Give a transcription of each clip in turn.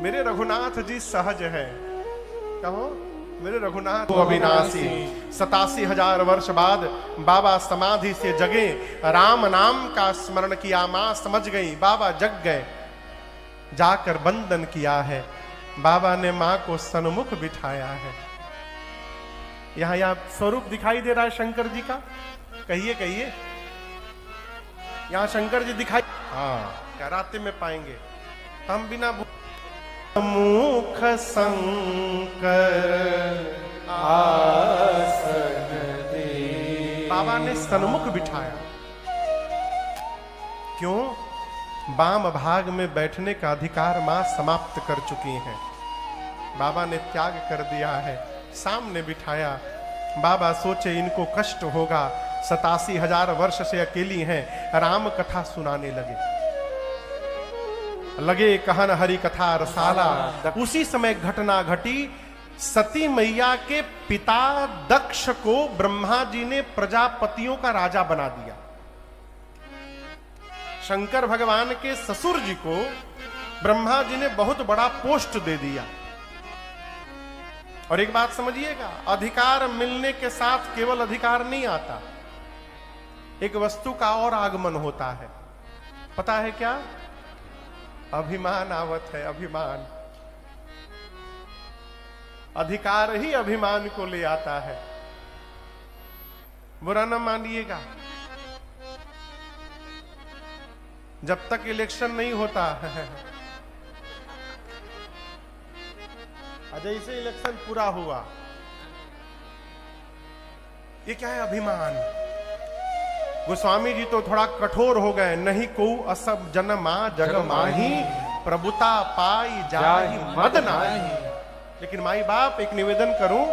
मेरे रघुनाथ जी सहज है। कहो मेरे रघुनाथ अविनाशी। 87,000 वर्ष बाद बाबा समाधि से जगे, राम नाम का स्मरण किया, मां समझ गई, बाबा जग गए, जाकर बंदन किया है। बाबा ने मां को सन्मुख बिठाया है। यहां स्वरूप दिखाई दे रहा है शंकर जी का। कहिए कहिए, यहां शंकर जी दिखाई, हाँ रात्रि में पाएंगे हम बिना मुख शंकर आसन दे। बाबा ने सन्मुख बिठाया। क्यों? वाम भाग में बैठने का अधिकार मां समाप्त कर चुकी हैं। बाबा ने त्याग कर दिया है, सामने बिठाया। बाबा सोचे इनको कष्ट होगा, 87,000 वर्ष से अकेली हैं, राम कथा सुनाने लगे कहन हरि कथा रसाला। उसी समय घटना घटी, सती मैया के पिता दक्ष को ब्रह्मा जी ने प्रजापतियों का राजा बना दिया। शंकर भगवान के ससुर जी को ब्रह्मा जी ने बहुत बड़ा पोस्ट दे दिया। और एक बात समझिएगा, अधिकार मिलने के साथ केवल अधिकार नहीं आता, एक वस्तु का और आगमन होता है। पता है क्या? अभिमान आवत है। अभिमान, अधिकार ही अभिमान को ले आता है। बुरा न मानिएगा, जब तक इलेक्शन नहीं होता है, जैसे इलेक्शन पूरा हुआ, ये क्या है? अभिमान। गोस्वामी जी तो थोड़ा कठोर हो गए, नहीं को असब जनमा जग माही, प्रभुता पाई जाहि मद नाही। लेकिन माई बाप एक निवेदन करूं,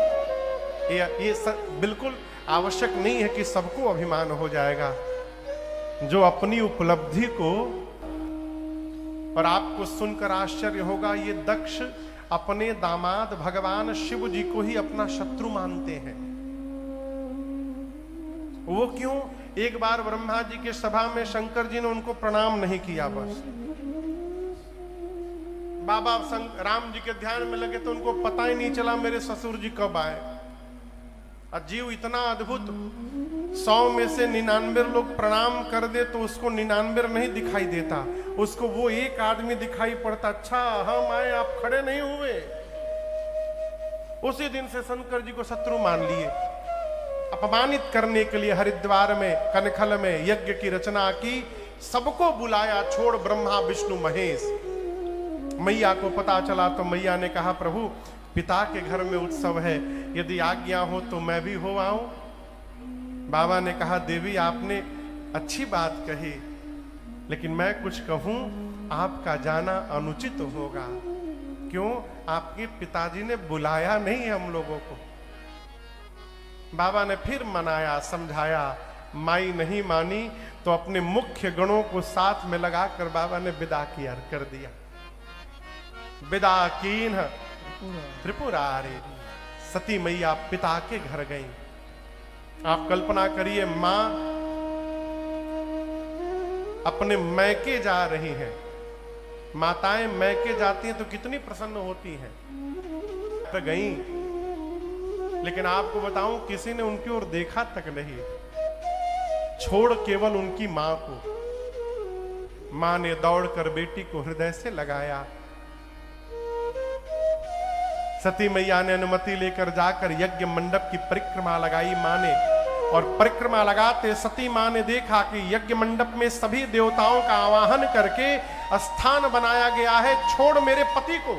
ये बिल्कुल आवश्यक नहीं है कि सबको अभिमान हो जाएगा। जो अपनी उपलब्धि को, और आपको सुनकर आश्चर्य होगा, ये दक्ष अपने दामाद भगवान शिव जी को ही अपना शत्रु मानते हैं। वो क्यों? एक बार ब्रह्मा जी के सभा में शंकर जी ने उनको प्रणाम नहीं किया। बस बाबा राम जी के ध्यान में लगे तो उनको पता ही नहीं चला मेरे ससुर जी कब आए। और जीव इतना अद्भुत, 100 में से 99 लोग प्रणाम कर दे तो उसको 99 नहीं दिखाई देता, उसको वो एक आदमी दिखाई पड़ता। अच्छा हम आए, आप खड़े नहीं हुए। उसी दिन से शंकर जी को शत्रु मान लिए। अपमानित करने के लिए हरिद्वार में, कनखल में यज्ञ की रचना की, सबको बुलाया छोड़ ब्रह्मा विष्णु महेश। मैया को पता चला तो मैया ने कहा, प्रभु पिता के घर में उत्सव है, यदि आज्ञा हो तो मैं भी हो आऊं। बाबा ने कहा, देवी आपने अच्छी बात कही, लेकिन मैं कुछ कहूं, आपका जाना अनुचित होगा। क्यों? आपके पिताजी ने बुलाया नहीं हम लोगों को। बाबा ने फिर मनाया, समझाया, माई नहीं मानी तो अपने मुख्य गणों को साथ में लगाकर बाबा ने विदा किया कर दिया। विदा कीन त्रिपुरारी। सती मैया पिता के घर गई। आप कल्पना करिए, मां अपने मैके जा रही हैं। माताएं मैके जाती हैं तो कितनी प्रसन्न होती हैं। तो गई, लेकिन आपको बताऊं किसी ने उनकी ओर देखा तक नहीं, छोड़ केवल उनकी मां को। मां ने दौड़कर बेटी को हृदय से लगाया। सती मैया ने अनुमति लेकर जाकर यज्ञ मंडप की परिक्रमा लगाई मां ने। और परिक्रमा लगाते सती मां ने देखा कि यज्ञ मंडप में सभी देवताओं का आवाहन करके स्थान बनाया गया है, छोड़ मेरे पति को।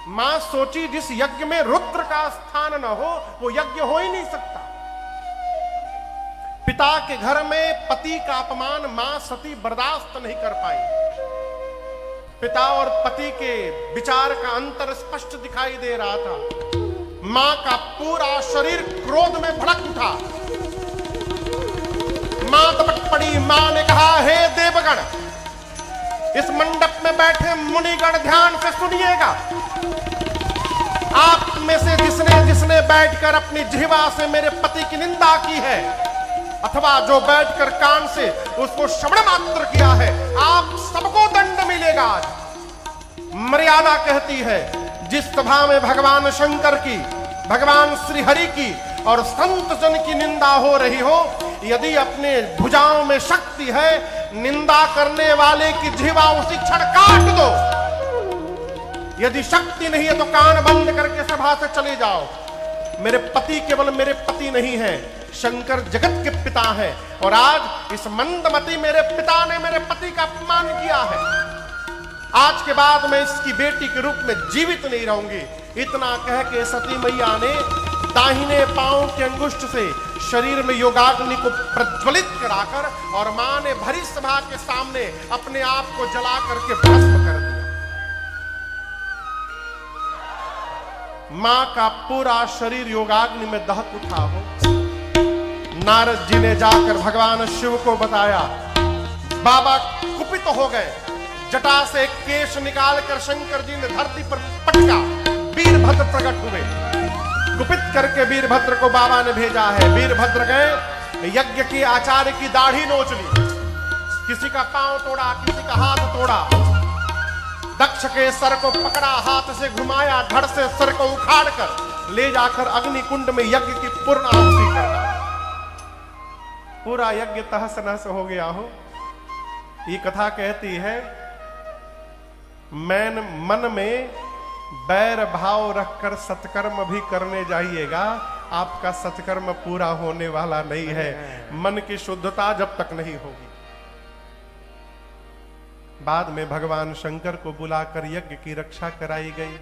मां सोची, जिस यज्ञ में रुद्र का स्थान न हो वो यज्ञ हो ही नहीं सकता। पिता के घर में पति का अपमान मां सती बर्दाश्त नहीं कर पाई। पिता और पति के विचार का अंतर स्पष्ट दिखाई दे रहा था। मां का पूरा शरीर क्रोध में भड़क उठा। मां दबक पड़ी। मां ने कहा, हे देवगण, इस मंडप में बैठे मुनिगण ध्यान से सुनिएगा। आप में से जिसने बैठकर अपनी जिह्वा से मेरे पति की निंदा की है, अथवा जो बैठकर कान से उसको श्रवण मात्र किया है, आप सबको दंड मिलेगा। आज मर्यादा कहती है, जिस सभा में भगवान शंकर की, भगवान श्री हरि की और संत जन की निंदा हो रही हो, यदि अपने भुजाओं में शक्ति है, निंदा करने वाले की जीवा उसी क्षण काट दो। यदि शक्ति नहीं है तो कान बंद करके सभा से चले जाओ। मेरे पति केवल मेरे पति नहीं है, शंकर जगत के पिता हैं, और आज इस मंदमती मेरे पिता ने मेरे पति का अपमान किया है। आज के बाद मैं इसकी बेटी के रूप में जीवित नहीं रहूंगी। इतना कह के सती मैया ने दाहिने पांव के अंगुष्ठ से शरीर में योगाग्नि को प्रज्वलित कराकर और मां ने भरी सभा के सामने अपने आप को जला करके भस्म कर दिया। मां का पूरा शरीर योगाग्नि में दहक उठा हो। नारद जी ने जाकर भगवान शिव को बताया। बाबा कुपित हो गए। जटा से केश निकालकर शंकर जी ने धरती पर पटका। वीरभद्र प्रकट हुए। कुपित करके वीरभद्र को बाबा ने भेजा है। वीरभद्र गए, यज्ञ की आचार्य की दाढ़ी नोच ली, किसी का पांव तोड़ा, किसी का हाथ तोड़ा। दक्ष के सर को पकड़ा, हाथ से घुमाया, धड़ से सर को उखाड़ कर ले जाकर अग्नि कुंड में यज्ञ की पूर्ण आहुति करना। पूरा यज्ञ तहस नहस हो गया हो। ये कथा कहती है, मैं मन में बैर भाव रखकर सत्कर्म भी करने जाइएगा, आपका सत्कर्म पूरा होने वाला नहीं है। मन की शुद्धता जब तक नहीं होगी। बाद में भगवान शंकर को बुलाकर यज्ञ की रक्षा कराई गई।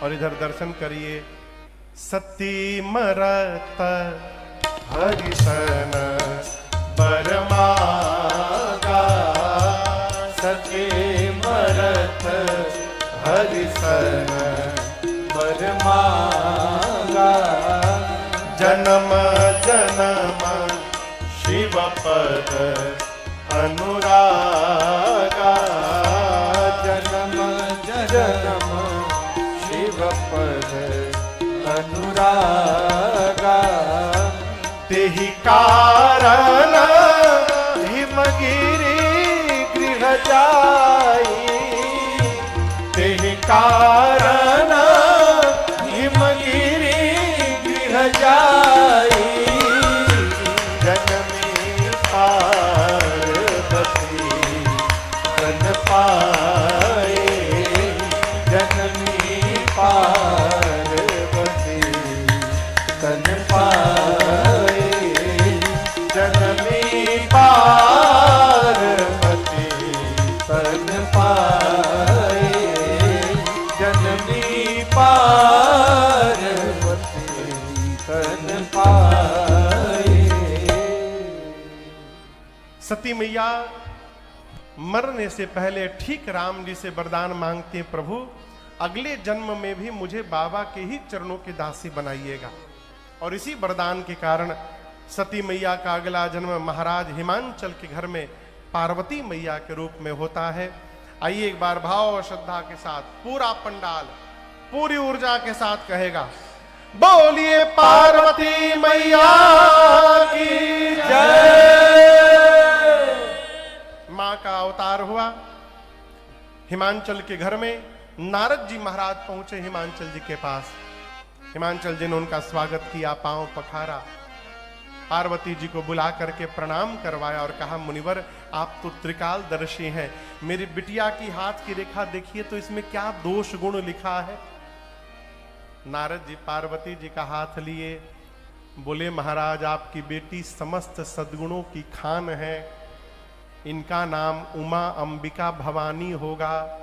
और इधर दर्शन करिए, सती मरत हरिशन बरमागा, सती मरत हरिशन बरमागा, जन्म जन्म शिव पद अनुरागा, जन्म जन्म शिव पद अनुरागा, तेहि कारण हिमगिरि गृह जाई, तेहि कारण हिमगिरि गृह जाई, जनमी पार्वती तन पाए, जननी पार्वती तन पाए, जननी पार्वती तन पाए, जननी पार्वती तन पाए। सती मैया मरने से पहले ठीक राम जी से वरदान मांगते हैं, प्रभु अगले जन्म में भी मुझे बाबा के ही चरणों की दासी बनाइएगा। और इसी वरदान के कारण सती मैया का अगला जन्म महाराज हिमांचल के घर में पार्वती मैया के रूप में होता है। आइए एक बार भाव और श्रद्धा के साथ पूरा पंडाल पूरी ऊर्जा के साथ कहेगा, बोलिए पार्वती मैया की जय। मां का अवतार हुआ। हिमांचल के घर में नारद जी महाराज पहुंचे हिमांचल जी के पास। हिमांचल जी ने उनका स्वागत किया, पांव पखारा, पार्वती जी को बुला करके प्रणाम करवाया और कहा, मुनिवर आप तो त्रिकालदर्शी हैं, मेरी बिटिया की हाथ की रेखा देखिए तो इसमें क्या दोष गुण लिखा है। नारद जी पार्वती जी का हाथ लिए, बोले महाराज आपकी बेटी समस्त सद्गुणों की खान है, इनका नाम उमा अंबिका भवानी होगा।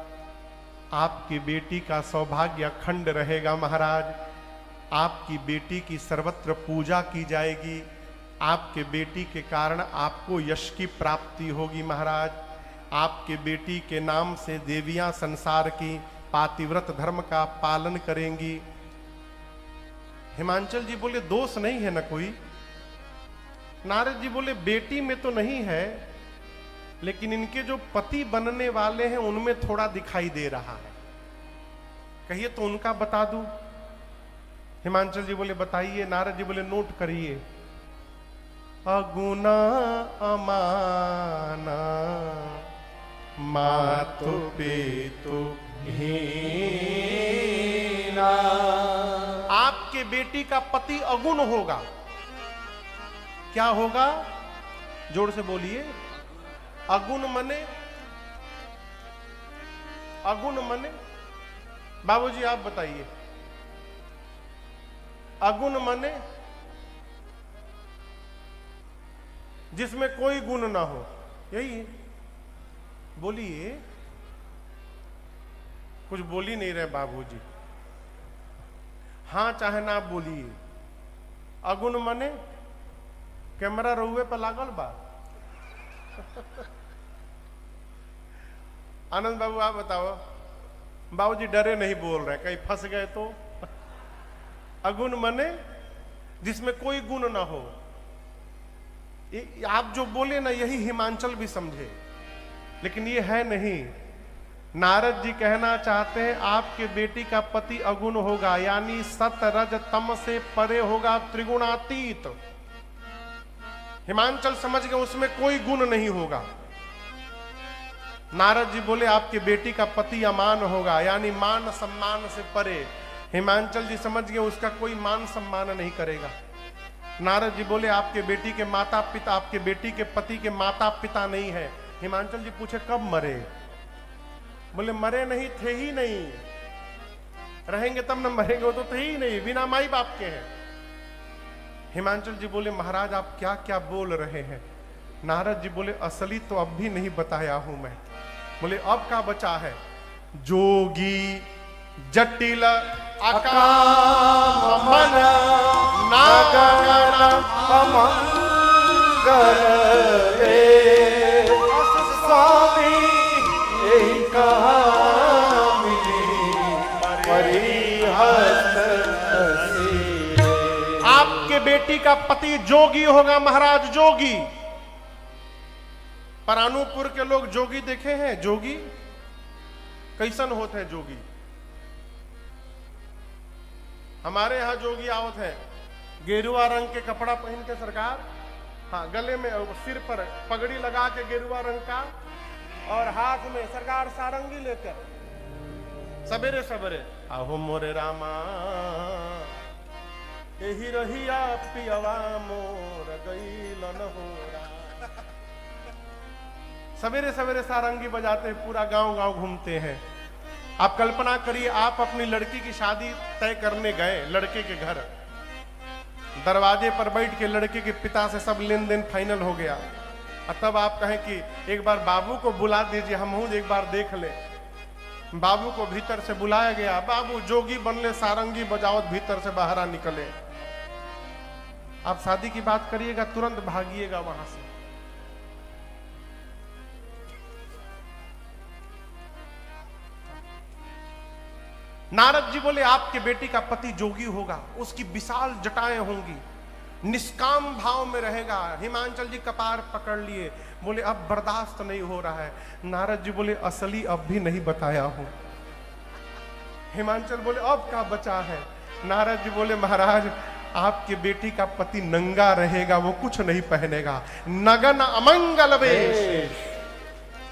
आपकी बेटी का सौभाग्य अखंड रहेगा महाराज, आपकी बेटी की सर्वत्र पूजा की जाएगी, आपके बेटी के कारण आपको यश की प्राप्ति होगी महाराज। आपके बेटी के नाम से देवियां संसार की पातिव्रत धर्म का पालन करेंगी। हिमांचल जी बोले दोष नहीं है ना कोई। नारद जी बोले बेटी में तो नहीं है, लेकिन इनके जो पति बनने वाले हैं उनमें थोड़ा दिखाई दे रहा है। कहिए तो उनका बता दूं। हिमांचल जी बोले बताइए। नारद जी बोले नोट करिए, अगुना अमाना मातु पितु हीना। आपके बेटी का पति अगुण होगा। क्या होगा? जोर से बोलिए। अगुण मने? अगुण मने? बाबूजी आप बताइए। अगुण मने? जिसमें कोई गुण ना हो, यही है। बोलिए। कुछ बोल ही नहीं रहे बाबूजी। हाँ चाहे ना बोलिए। अगुण मने? कैमरा रहुए पर लागल बा। आनंद बाबू आप बताओ। बाबूजी डरे नहीं बोल रहे, कहीं फंस गए तो। अगुण मने जिसमें कोई गुण ना हो। आप जो बोले ना यही हिमांचल भी समझे, लेकिन ये है नहीं। नारद जी कहना चाहते हैं आपके बेटी का पति अगुण होगा, यानी सत रज तम से परे होगा, त्रिगुणातीत। हिमांचल समझ गए उसमें कोई गुण नहीं होगा। नारद जी बोले आपके बेटी का पति अमान होगा, यानी मान सम्मान से परे। हिमांचल जी समझ गए उसका कोई मान सम्मान नहीं करेगा। नारद जी बोले आपके बेटी के माता पिता, आपके बेटी के पति के माता पिता नहीं है। हिमांचल जी पूछे कब मरे? बोले मरे नहीं थे ही नहीं, रहेंगे तब न मरेंगे, वो तो थे ही नहीं, बिना माई बाप के हैं। हिमांचल जी बोले महाराज आप क्या क्या बोल रहे हैं? नारद जी बोले असली तो अब भी नहीं बताया हूं मैं। बोले अब क्या बचा है? जोगी जटिल अकाम मन नागन अमंगल रे स्वामी यही कहानी परिहत हसी। आपके बेटी का पति जोगी होगा महाराज, जोगी। परानुपुर के लोग जोगी देखे हैं? जोगी कैसन होते हैं जोगी? हमारे यहां जोगी आवत है गेरुआ रंग के कपड़ा पहन के सरकार, हाँ गले में सिर पर पगड़ी लगा के गेरुआ रंग का, और हाथ में सरकार सारंगी लेकर सवेरे सवेरे आहो मोरे रामा यही रहिया पियवा मोर गईलन हो। सवेरे सवेरे सारंगी बजाते हैं, पूरा गांव गांव घूमते हैं। आप कल्पना करिए आप अपनी लड़की की शादी तय करने गए लड़के के घर, दरवाजे पर बैठ के लड़के के पिता से सब लेन देन फाइनल हो गया, और तब आप कहें कि एक बार बाबू को बुला दीजिए हम एक बार देख ले। बाबू को भीतर से बुलाया गया, बाबू जोगी बनले सारंगी बजावत भीतर से बाहर निकले। आप शादी की बात करिएगा तुरंत भागिएगा वहां से। नारद जी बोले आपके बेटी का पति जोगी होगा, उसकी विशाल जटाएं होंगी, निष्काम भाव में रहेगा। हिमांचल जी कपार पकड़ लिए, बोले अब बर्दाश्त नहीं हो रहा है। नारद जी बोले असली अब भी नहीं बताया हूं। हिमांचल बोले अब क्या बचा है? नारद जी बोले महाराज आपके बेटी का पति नंगा रहेगा, वो कुछ नहीं पहनेगा, नगन अमंगल वेश,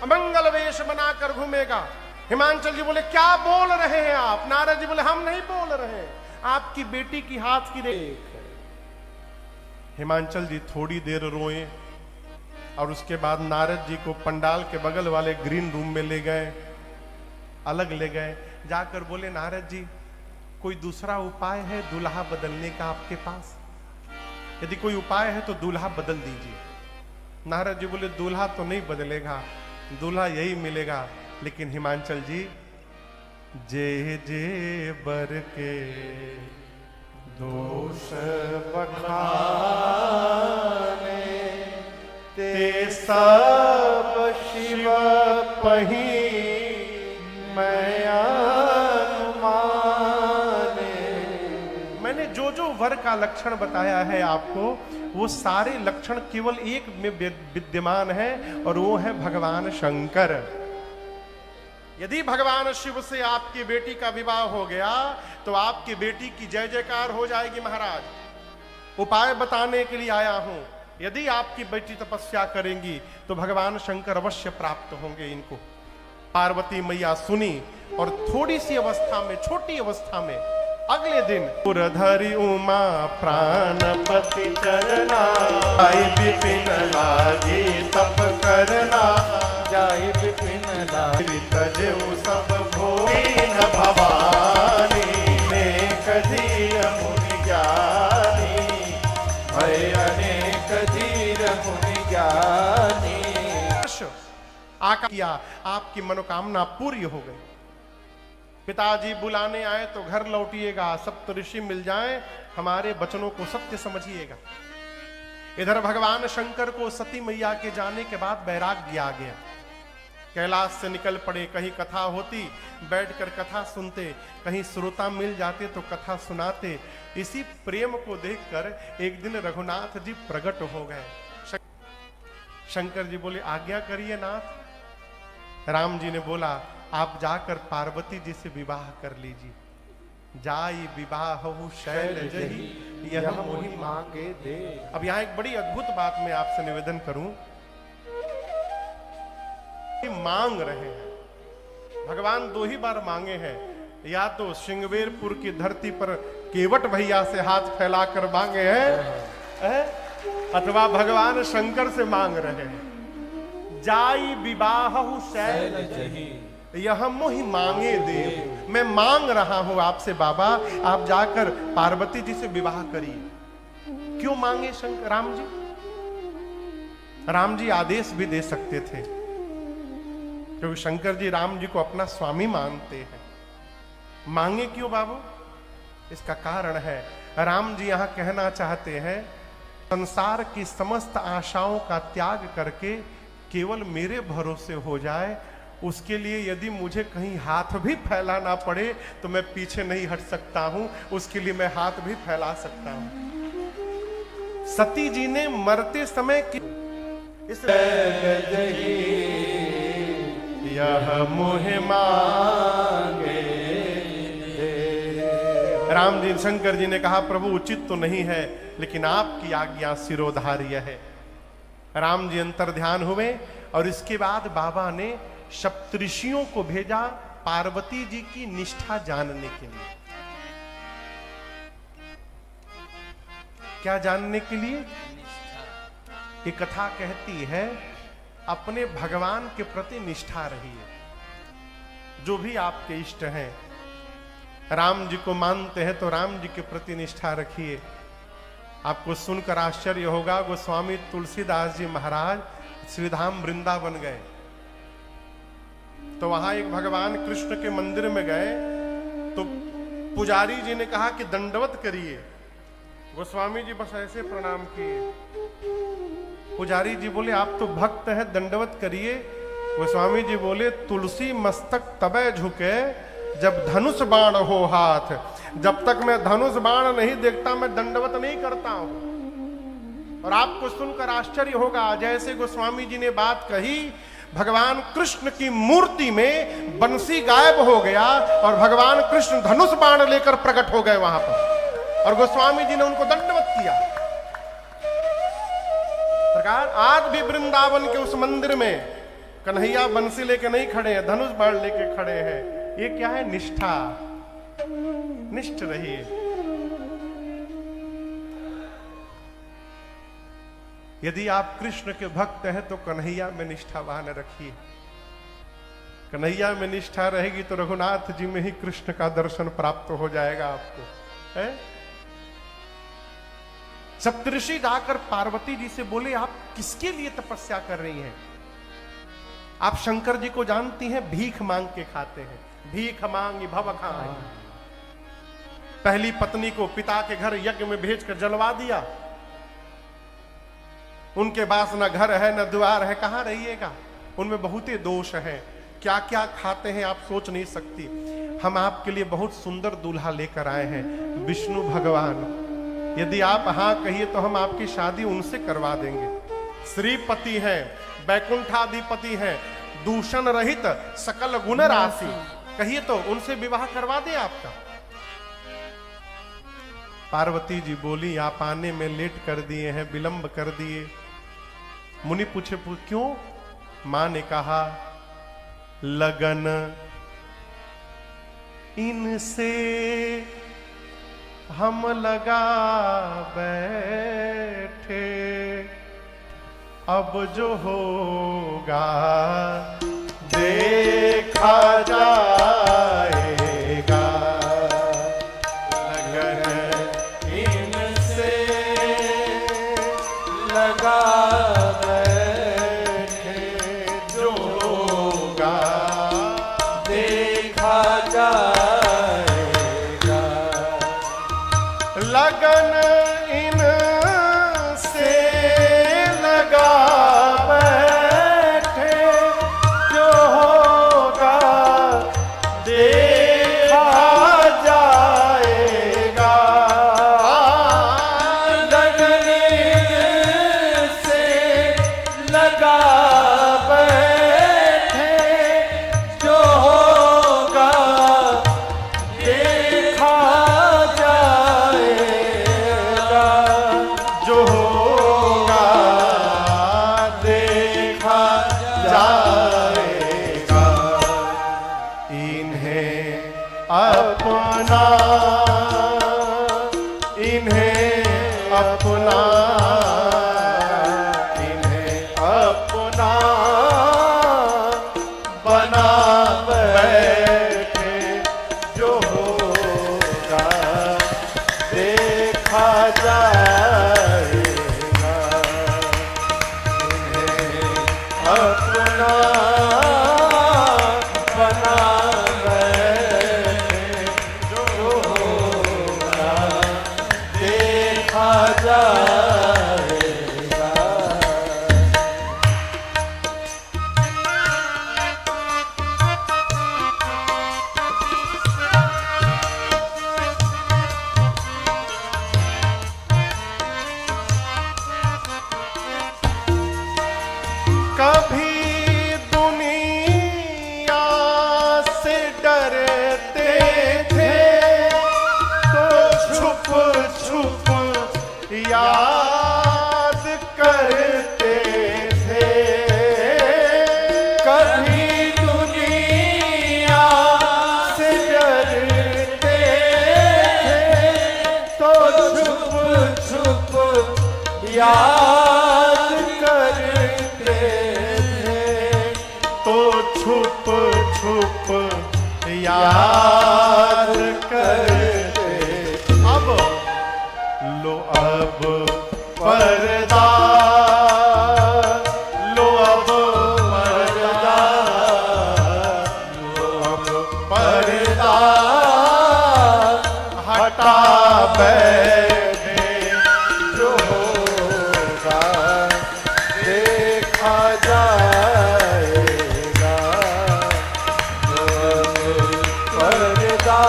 अमंगल वेश बनाकर घूमेगा। हिमांचल जी बोले क्या बोल रहे हैं आप? नारद जी बोले हम नहीं बोल रहे, आपकी बेटी की हाथ की रेख। हिमांचल जी थोड़ी देर रोए और उसके बाद नारद जी को पंडाल के बगल वाले ग्रीन रूम में ले गए, अलग ले गए। जाकर बोले नारद जी कोई दूसरा उपाय है दूल्हा बदलने का आपके पास? यदि कोई उपाय है तो दूल्हा बदल दीजिए। नारद जी बोले दूल्हा तो नहीं बदलेगा, दूल्हा यही मिलेगा। लेकिन हिमांचल जी जे जे बर के दोष बखाने ते सब शिव पही मैं अनुमाने। मैंने जो जो वर का लक्षण बताया है आपको, वो सारे लक्षण केवल एक में विद्यमान है, और वो है भगवान शंकर। यदि भगवान शिव से आपकी बेटी का विवाह हो गया तो आपकी बेटी की जय जयकार हो जाएगी। महाराज उपाय बताने के लिए आया हूं, यदि आपकी बेटी तपस्या करेंगी तो भगवान शंकर अवश्य प्राप्त होंगे इनको। पार्वती मैया सुनी और थोड़ी सी अवस्था में, छोटी अवस्था में, अगले दिन पुरधरी उमा प्राणपति चरना, जाय विपिन लागे तप करना, जाय विपिन लागे तजेऊ सब भोई न भवानी, नेक धीर मुनि ज्ञानी, भय अनेक धीर मुनि ज्ञानी। आका किया, आपकी मनोकामना पूरी हो गई। पिताजी बुलाने आए तो घर लौटिएगा, सप्तऋषि मिल जाएं, हमारे वचनों को सत्य समझिएगा। इधर भगवान शंकर को सती मैया के जाने के बाद वैराग्य आ गया। कैलाश से निकल पड़े, कहीं कथा होती बैठकर कथा सुनते, कहीं श्रोता मिल जाते तो कथा सुनाते। इसी प्रेम को देखकर एक दिन रघुनाथ जी प्रकट हो गए। शंकर जी बोले आज्ञा करिए नाथ। राम जी ने बोला आप जाकर पार्वती जी से विवाह कर लीजिए। जाई विवाह शैल जही यह मोहि मांगे दे। अब यहां एक बड़ी अद्भुत बात मैं आपसे निवेदन करूं, मांग रहे हैं भगवान, दो ही बार मांगे हैं, या तो श्रृंगवेरपुर की धरती पर केवट भैया से हाथ फैलाकर मांगे हैं, अथवा भगवान शंकर से मांग रहे हैं। जाई विवाह शैल जही यह मोहि मांगे दे। मैं मांग रहा हूं आपसे बाबा, आप जाकर पार्वती जी से विवाह करिए। क्यों मांगे शंकर राम जी? राम जी आदेश भी दे सकते थे, क्योंकि शंकर जी राम जी को अपना स्वामी मानते हैं। मांगे क्यों बाबू? इसका कारण है, राम जी यहां कहना चाहते हैं संसार की समस्त आशाओं का त्याग करके केवल मेरे भरोसे हो जाए, उसके लिए यदि मुझे कहीं हाथ भी फैलाना पड़े तो मैं पीछे नहीं हट सकता हूं, उसके लिए मैं हाथ भी फैला सकता हूं। सती जी ने मरते समय की इस यह मोहि मांगे दे। राम जी शंकर जी ने कहा प्रभु उचित तो नहीं है, लेकिन आपकी आज्ञा सिरोधार्य है। राम जी अंतर ध्यान हुए और इसके बाद बाबा ने सप्तऋषियों को भेजा पार्वती जी की निष्ठा जानने के लिए। क्या जानने के लिए? ये कथा कहती है अपने भगवान के प्रति निष्ठा रहिए। जो भी आपके इष्ट हैं, राम जी को मानते हैं तो राम जी के प्रति निष्ठा रखिए। आपको सुनकर आश्चर्य होगा, गोस्वामी तुलसीदास जी महाराज श्रीधाम वृंदावन गए तो वहां एक भगवान कृष्ण के मंदिर में गए तो पुजारी जी ने कहा कि दंडवत करिए। गोस्वामी जी बस ऐसे प्रणाम किए। पुजारी जी बोले आप तो भक्त हैं, दंडवत करिए। गोस्वामी जी बोले तुलसी मस्तक तबे झुके जब धनुष बाण हो हाथ। जब तक मैं धनुष बाण नहीं देखता मैं दंडवत नहीं करता हूं। और आपको सुनकर आश्चर्य होगा, जैसे गोस्वामी जी ने बात कही भगवान कृष्ण की मूर्ति में बंसी गायब हो गया और भगवान कृष्ण धनुष बाण लेकर प्रकट हो गए वहां पर, और गोस्वामी जी ने उनको दंडवत किया। प्रकार आज भी वृंदावन के उस मंदिर में कन्हैया बंसी लेके नहीं खड़े हैं, धनुष बाण लेके खड़े हैं। ये क्या है? निष्ठा। निष्ठ रहिए। यदि आप कृष्ण के भक्त हैं तो कन्हैया में निष्ठावान रखिए। कन्हैया में निष्ठा रहेगी तो रघुनाथ जी में ही कृष्ण का दर्शन प्राप्त हो जाएगा आपको, है? सप्तऋषि जाकर पार्वती जी से बोले आप किसके लिए तपस्या कर रही हैं? आप शंकर जी को जानती हैं, भीख मांग के खाते हैं। भीख मांगी भव खाई। पहली पत्नी को पिता के घर यज्ञ में भेजकर जलवा दिया। उनके पास न घर है न द्वार है, कहां रहिएगा? उनमें बहुत ही दोष हैं। क्या क्या खाते हैं आप सोच नहीं सकती। हम आपके लिए बहुत सुंदर दूल्हा लेकर आए हैं, विष्णु भगवान। यदि आप हाँ कहिए तो हम आपकी शादी उनसे करवा देंगे। श्रीपति हैं, बैकुंठाधिपति हैं, दूषण रहित सकल गुण राशि। कहिए तो उनसे विवाह करवा दे आपका। पार्वती जी बोली आप आने में लेट कर दिए हैं, विलंब कर दिए। मुनि पूछे क्यों? मां ने कहा लगन इनसे हम लगा बैठे, अब जो होगा देखा जाएगा। लगन इनसे लगा बैठे, जो होगा देखा जाएगा। लगन इनसे लगा बैठे, जो होगा देखा जाएगा। लगन से लगा बैठे, जो होगा देखा जाएगा। जो होगा देखा जाएगा। इन्हें अपना, इन्हें अपना, इन्हें अपना बना बैठे, जो होगा देखा जाएगा। इन्हें अपना बना बैठे, जो होगा देखा जाएगा। कभी दुनिया से डरते थे, तो छुप छुप याद करते थे। कभी दुनिया से डरते थे, तो छुप छुप याद करते थे। तो छुप छुप याद करते। अब लो अब पर्दा, लो अब पर्दा, लो अब पर्दा हटा बैठे, जो होगा देखा जाएगा। पर्दा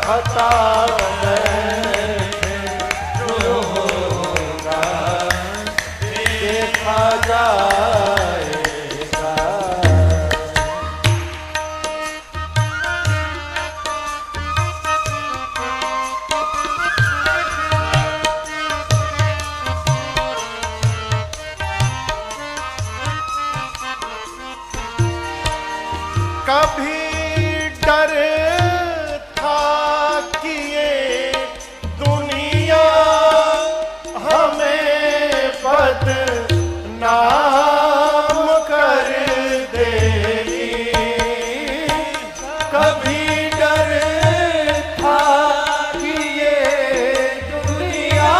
हटा बैठे, जो होगा देखा जाएगा। कभी डर था कि ये दुनिया हमें बदनाम कर देगी। कभी डर था कि ये दुनिया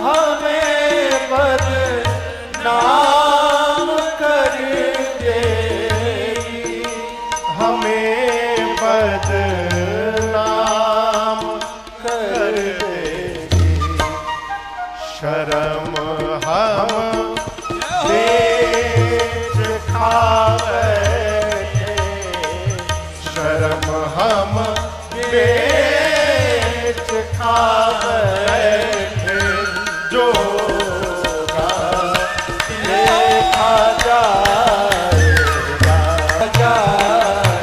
हमें बदनाम कर देगी। हमें बदनाम कर देगी। शर्म हम बेच खा बैठे, शर्म हम बेच खा बैठे, जो होगा देखा जाएगा। जाएगा,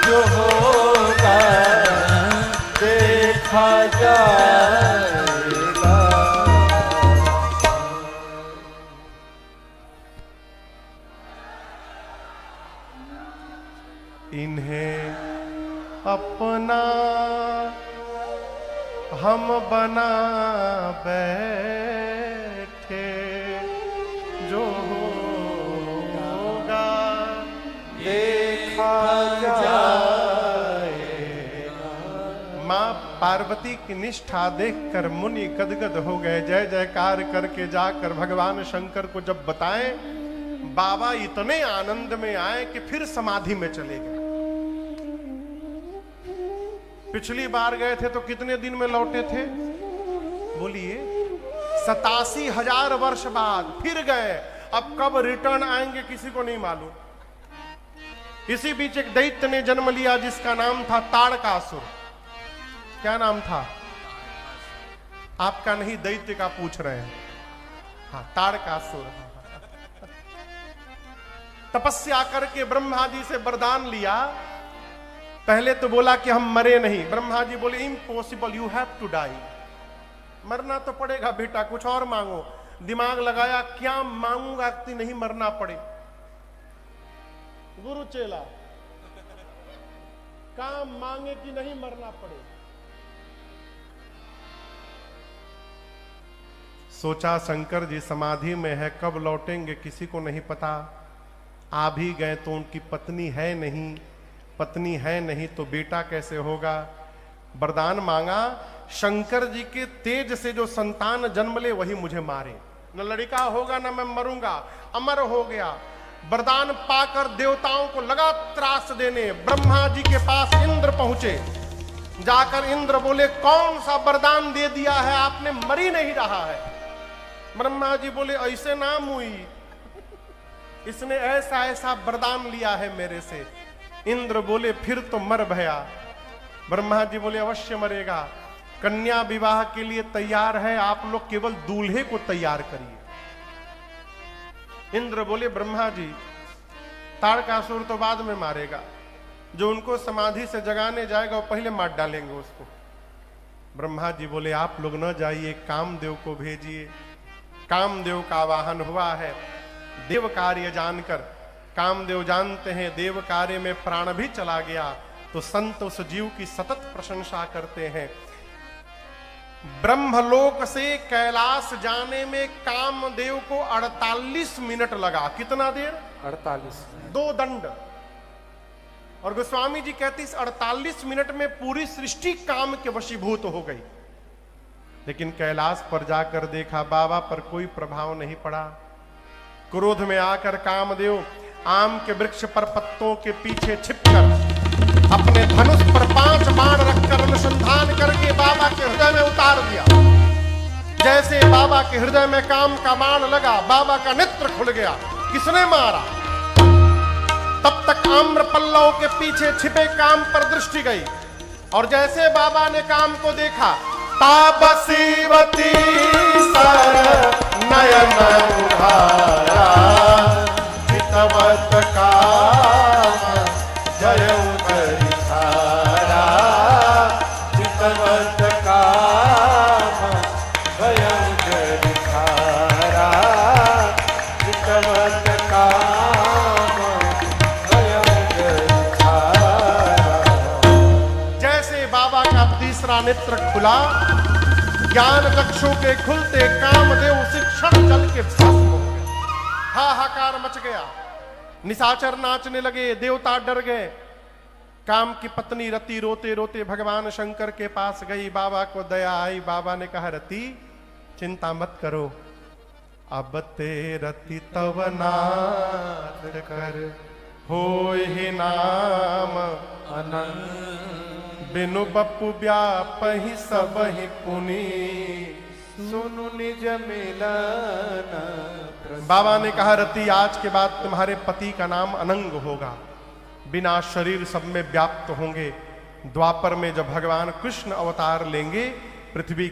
जो होगा देखा जाएगा। इन्हें अपना हम बना बैठे, जो होगा देखा जाएगा। मां पार्वती की निष्ठा देखकर मुनि गदगद हो गए। जय जयकार करके जाकर भगवान शंकर को जब बताएं, बाबा इतने आनंद में आए कि फिर समाधि में चले गए। पिछली बार गए थे तो कितने दिन में लौटे थे? बोलिए 87,000 वर्ष बाद फिर गए। अब कब रिटर्न आएंगे किसी को नहीं मालूम। इसी बीच एक दैत्य ने जन्म लिया जिसका नाम था ताड़कासुर। क्या नाम था? आपका नहीं, दैत्य का पूछ रहे हैं। हाँ, ताड़कासुर। तपस्या करके ब्रह्मा जी से वरदान लिया। पहले तो बोला कि हम मरे नहीं। ब्रह्मा जी बोले impossible, you have to die. मरना तो पड़ेगा बेटा, कुछ और मांगो। दिमाग लगाया, क्या मांगूंगा कि नहीं मरना पड़े। गुरु चेला काम मांगे कि नहीं मरना पड़े। सोचा शंकर जी समाधि में है, कब लौटेंगे किसी को नहीं पता। आ भी गए तो उनकी पत्नी है नहीं, पत्नी है नहीं तो बेटा कैसे होगा। वरदान मांगा, शंकर जी के तेज से जो संतान जन्म ले वही मुझे मारे। न लड़का होगा न मैं मरूंगा, अमर हो गया। वरदान पाकर देवताओं को लगा त्रास देने। ब्रह्मा जी के पास इंद्र पहुंचे। जाकर इंद्र बोले, कौन सा वरदान दे दिया है आपने, मर ही नहीं रहा है। ब्रह्मा जी बोले, ऐसे नाम हुई, इसने ऐसा ऐसा वरदान लिया है मेरे से। इंद्र बोले, फिर तो मर भया। ब्रह्मा जी बोले, अवश्य मरेगा। कन्या विवाह के लिए तैयार है, आप लोग केवल दूल्हे को तैयार करिए। इंद्र बोले, ब्रह्मा जी ताड़कासुर तो बाद में मारेगा, जो उनको समाधि से जगाने जाएगा वो पहले मार डालेंगे उसको। ब्रह्मा जी बोले, आप लोग न जाइए, कामदेव को भेजिए। कामदेव का वाहन हुआ है। देव कार्य जानकर, कामदेव जानते हैं देव कार्य में प्राण भी चला गया, तो संत उस जीव की सतत प्रशंसा करते हैं। ब्रह्मलोक से कैलाश जाने में कामदेव को 48 मिनट लगा। कितना देर? 48। 2 दंड। और गोस्वामी जी कहते इस 48 मिनट में पूरी सृष्टि काम के वशीभूत हो गई। लेकिन कैलाश पर जाकर देखा, बाबा पर कोई प्रभाव नहीं पड़ा। क्रोध में आकर कामदेव आम के वृक्ष पर पत्तों के पीछे छिपकर अपने धनुष पर 5 बाण रखकर अनुसंधान करके बाबा के हृदय में उतार दिया। जैसे बाबा के हृदय में काम का बाण लगा, बाबा का नेत्र खुल गया। किसने मारा? तब तक आम्र पल्लव के पीछे छिपे काम पर दृष्टि गई, और जैसे बाबा ने काम को देखा, ताबसीवती सर नयन उधारा, हितवत काम जय नेत्र खुला, ज्ञान चक्षु के खुलते कामदेव उसी क्षण जल के भस्म हो गए। हाहाकार मच गया। निशाचर नाचने लगे, देवता डर गए। काम की पत्नी रति रोते रोते भगवान शंकर के पास गई। बाबा को दया आई। बाबा ने कहा, रति चिंता मत करो, अब ते रति तव नाथ कर होहि नाम अनंत। बिनु बपु व्यापहि सबहि पुनि, सुनु निज मिलन। बाबा ने कहा, रति आज के बाद तुम्हारे पति का नाम अनंग होगा, बिना शरीर सब में व्याप्त होंगे। द्वापर में जब भगवान कृष्ण अवतार लेंगे, पृथ्वी